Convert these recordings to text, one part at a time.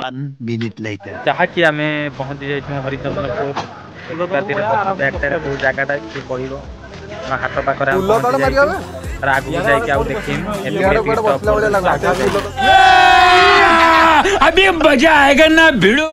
1 minute later. ଯାହାକି ଆମେ ପହଞ୍ଚି ଯାଇଛୁ ହରିଚନ୍ଦ୍ରପୁର ବ୍ୟାକ୍ ସାଇଡ୍ କୋଉ ଜାଗାଟା କିଏ କହିବ ଆମ ହାତ ପାଖରେ ଆମେ ପହଞ୍ଚି ଯାଇଛୁ ତାର ଆଗକୁ ଯାଇକି ଆଉ ଦେଖିନୁ ଏତିକି stop କରିଦେଲୁ। अभी मजा आएगा ना भिड़ो।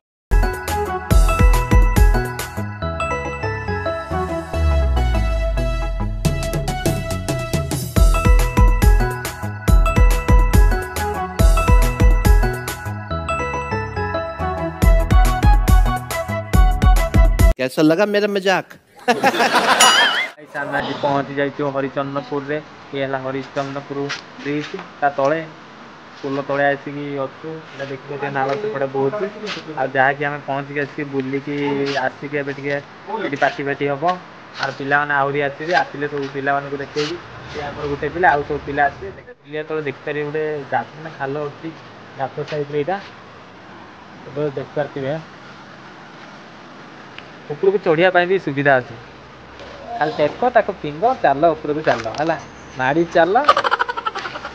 कैसा लगा मेरा मजाक? ଆମେ ଆଜି ପହଞ୍ଚି ଯାଇଛୁ ହରିଚନ୍ଦ୍ରପୁରରେ। ଇଏ ହେଲା ହରିଚନ୍ଦ୍ରପୁର ବ୍ରିଜ ତା ତଳେ ପୋଲ ତଳେ ଆସିକି ଅଛୁ। ଏଇଟା ଦେଖିବେ ନାଳ ସେପଟେ ବହୁଛି ଆଉ ଯାହାକି ଆମେ ପହଞ୍ଚିକି ଆସିକି ବୁଲିକି ଆସିକି ଏବେ ଟିକେ ଏଠି ପାଟି ହବ ଆଉ ପିଲାମାନେ ଆହୁରି ଆସିବେ ଆସିଲେ ସବୁ ପିଲାମାନଙ୍କୁ ଦେଖେଇବି। ସେ ଆମର ଗୋଟେ ପିଲା ଆଉ ସବୁ ପିଲା ଆସିବେ ଯେତେବେଳେ ଦେଖିପାରିବେ ଗୋଟେ ଗାତ ନା ଖାଲ ଅଛି ଗାତ ସାଇଡରେ ଏଇଟା ଏବେ ଦେଖିପାରୁଥିବେ ଉପରକୁ ଚଢିବା ପାଇଁ ବି ସୁବିଧା ଅଛି। ଖାଲି ଟେକ ତାକୁ ଫିଙ୍ଗ ଚାଲ ଉପରକୁ ଚାଲ ହେଲା ମାଡ଼ି ଚାଲ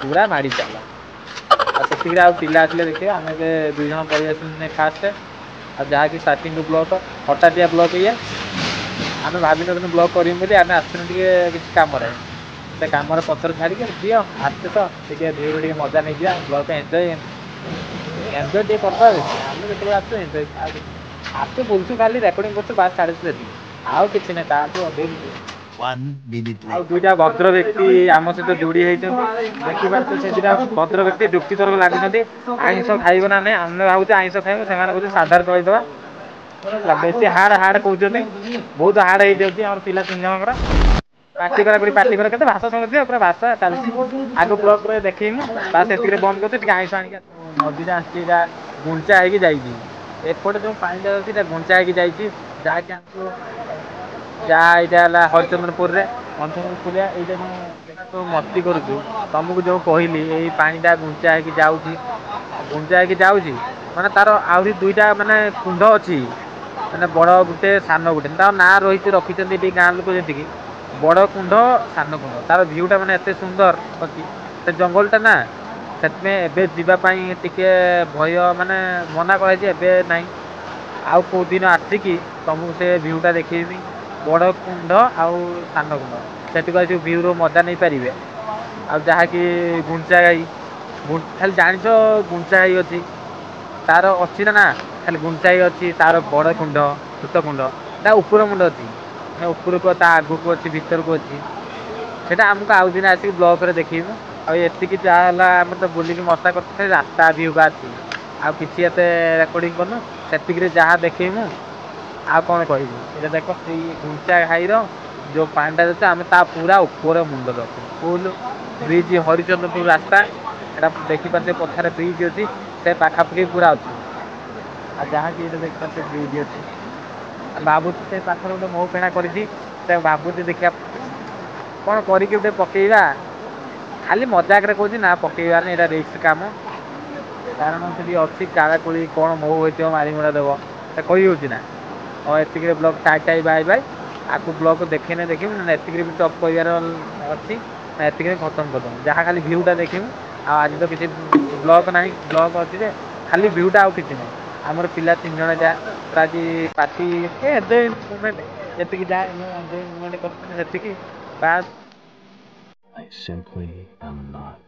ପୁରା ମାଡ଼ି ଚାଲ ଆଉ ସେତିକିରେ ଆଉ ପିଲା ଆସିଲେ ଦେଖିବେ। ଆମେ ଏବେ 2 ଜଣ ପଳେଇ ଆସିଲୁ ଫାଷ୍ଟ ଆଉ ଯାହାକି ଷ୍ଟାର୍ଟିଂ ବ୍ଲକ ହଠାତିଆ ବ୍ଲକ ଇଏ ଆମେ ଭାବିନଥିଲୁ ବ୍ଲକ କରିବୁ ବୋଲି। ଆମେ ଆସିଥିଲୁ ଟିକେ କିଛି କାମରେ ସେ କାମରେ ପତ୍ର ଛାଡ଼ିକି ଦିଅ ଆସେ ତ ଟିକେ ଧୀରେ ଟିକେ ମଜା ନେଇଯିବା ବ୍ଲକ ଏନ୍ଜୟ ଟିକେ କରିବା। ଆମେ ଯେତେବେଳେ ଆସୁ ଏନ୍ଜୟ ଆସୁ ବୁଲୁଛୁ ଖାଲି ରେକର୍ଡିଂ କରୁଛୁ ବାସ୍ ଛାଡୁଛୁ ସେତିକି ଆଉ କିଛି ନାହିଁ ତାଠୁ ଅଧିକ 1 minute ଆଉ later. 2ଟା ଭଦ୍ର ବ୍ୟକ୍ତି ଆମ ସହିତ ଯୋଡ଼ି ହେଇଛନ୍ତି। ଦେଖିପାରୁଛୁ ସେ 2ଟା ଭଦ୍ର ବ୍ୟକ୍ତି ଯୁକ୍ତି ତର୍କ ଲାଗୁଛନ୍ତି ଆଇଁଷ ଖାଇବ ନା ନାହିଁ। ଆମେ ଭାବୁଛୁ ଆଇଁଷ ଖାଇବୁ ସେମାନେ କହୁଛନ୍ତି ସାଧାରେ କହିଦେବା ବେଶୀ ହାର୍ଡ କହୁଛନ୍ତି ବହୁତ ହାର୍ଡ ହେଇଯାଉଛି ଆମର ପିଲା 3 ଜଣଙ୍କର ପାଟି କରା କେତେ ଭାଷା ଶୁଣୁଥିବ ପୁରା ଭାଷା ଚାଲିଛି ଆଗ ବ୍ଲକରେ ଦେଖେଇମୁ ବାସ୍ ସେତିକିରେ ବନ୍ଦ କରୁଛୁ। ଟିକେ ଆଇଁଷ ଆଣିକି ନଦୀଟା ଆସିଛି ଏଇଟା ଗୁଞ୍ଚା ହେଇକି ଯାଇଛି ଏପଟେ ଯୋଉ ପାଣିଟା ଅଛି ଏଇଟା ଗୁଞ୍ଚା ହେଇକି ଯାଇଛି ଯାହାକି ଆମକୁ ଯାହା ଏଇଟା ହେଲା ହରିଚନ୍ଦ୍ରପୁରରେ ଏଇଟା ଯୋଉ ମସ୍ତି କରୁଛୁ ତମକୁ ଯୋଉ କହିଲି ଏଇ ପାଣିଟା ଗୁଞ୍ଚା ହେଇକି ଯାଉଛି ମାନେ ତାର ଆହୁରି 2ଟା ମାନେ କୁଣ୍ଡ ଅଛି ମାନେ ବଡ ଗୋଟେ ସାନ ଗୋଟେ ତାର ନାଁ ରହିଛି ରଖିଛନ୍ତି ଏଠି ଗାଁ ଲୋକ ଯେତିକି ବଡ କୁଣ୍ଡ ସାନ କୁଣ୍ଡ ତାର ଭିଉ ଟା ମାନେ ଏତେ ସୁନ୍ଦର ଅଛି ସେ ଜଙ୍ଗଲ ଟା ନା ସେଥିପାଇଁ ଏବେ ଯିବା ପାଇଁ ଟିକେ ଭୟ ମାନେ ମନା କରାଯାଇଛି ଏବେ ନାହିଁ ଆଉ କୋଉ ଦିନ ଆସିକି ତମକୁ ସେ ଭିଉ ଟା ଦେଖେଇବି ବଡ କୁଣ୍ଡ ଆଉ ସାନ କୁଣ୍ଡ ସେଠିକୁ ଆସିକି ଭିଉ ର ମଜା ନେଇପାରିବେ। ଆଉ ଯାହାକି ଗୁଞ୍ଚା ଖାଲି ଜାଣିଛ ଗୁଞ୍ଚା ହେଇ ଅଛି ତାର ଅଛି ନା ଖାଲି ଗୁଞ୍ଚାଇ ଅଛି ତାର ବଡ କୁଣ୍ଡ ଛୋଟ କୁଣ୍ଡ ତା ଉପର ମୁଣ୍ଡ ଅଛି ଉପରକୁ ତା ଆଗକୁ ଅଛି ଭିତରକୁ ଅଛି ସେଇଟା ଆମକୁ ଆଉ ଦିନ ଆସିକି ବ୍ଲକରେ ଦେଖେଇବୁ। ଆଉ ଏତିକି ଯାହା ହେଲା ଆମେ ତ ବୁଲିକି ମଜା କରୁଛୁ ରାସ୍ତା ଭିଉ ଅଛି ଆଉ କିଛି ଏତେ ରେକର୍ଡିଂ କରୁନୁ ସେତିକିରେ ଯାହା ଦେଖେଇମୁ ଆଉ କଣ କହିବୁ। ଏଇଟା ଦେଖ ସେଇ ଗୁଞ୍ଚା ଘାଇର ଯୋଉ ପାଣିଟା ଅଛି ଆମେ ତା ପୁରା ଉପର ମୁଣ୍ଡରେ ଅଛୁ ଫୁଲ ବ୍ରିଜ ହରିଚନ୍ଦ୍ରପୁର ରାସ୍ତା ଏଟା ଦେଖିପାରୁଥିବେ ପଛରେ ବ୍ରିଜ ଅଛି ସେ ପାଖାପାଖି ପୁରା ଅଛି ଆଉ ଯାହାକି ଏଇଟା ଦେଖିପାରୁଥିବେ ବ୍ରିଜ ଅଛି ଭାବୁଛି ସେ ପାଖରେ ଗୋଟେ ମୋ ଫେଣା କରିଛି ସେ ଭାବୁଛି ଦେଖିବା କଣ କରିକି ଗୋଟେ ପକେଇବା ଖାଲି ମଜାକରେ କହୁଛି ନା ପକେଇବାନି ଏଇଟା ରିସ୍କ କାମ କାରଣ ସେଠି ଅଛି କାଳା କୋଳି କଣ ମହୁ ହେଇଥିବ ମାରି ମୁରା ଦେବ ସେ କହି ହଉଛି ନା। ହଁ ଏତିକିରେ ବ୍ଲକ ବାଏ ବାଇ ଆକୁ ବ୍ଲକ ଦେଖେଇନେ ଦେଖିବୁ ଏତିକିରେ ବି ଟପ୍ କହିବାର ଅଛି ନା ଏତିକିରେ ଖତମ କରିଦବୁ ଯାହା ଖାଲି ଭିଉ ଟା ଦେଖିବୁ। ଆଉ ଆଜି ତ କିଛି ବ୍ଲକ ନାହିଁ ବ୍ଲକ ଅଛି ଯେ ଖାଲି ଭିଉ ଟା ଆଉ କିଛି ନାହିଁ ଆମର ପିଲା 3 ଜଣ ଯାହା ଆଜି ପାର୍ଟି ଯେତିକି ଯାହା ସେତିକି ବାସ୍। I simply am not.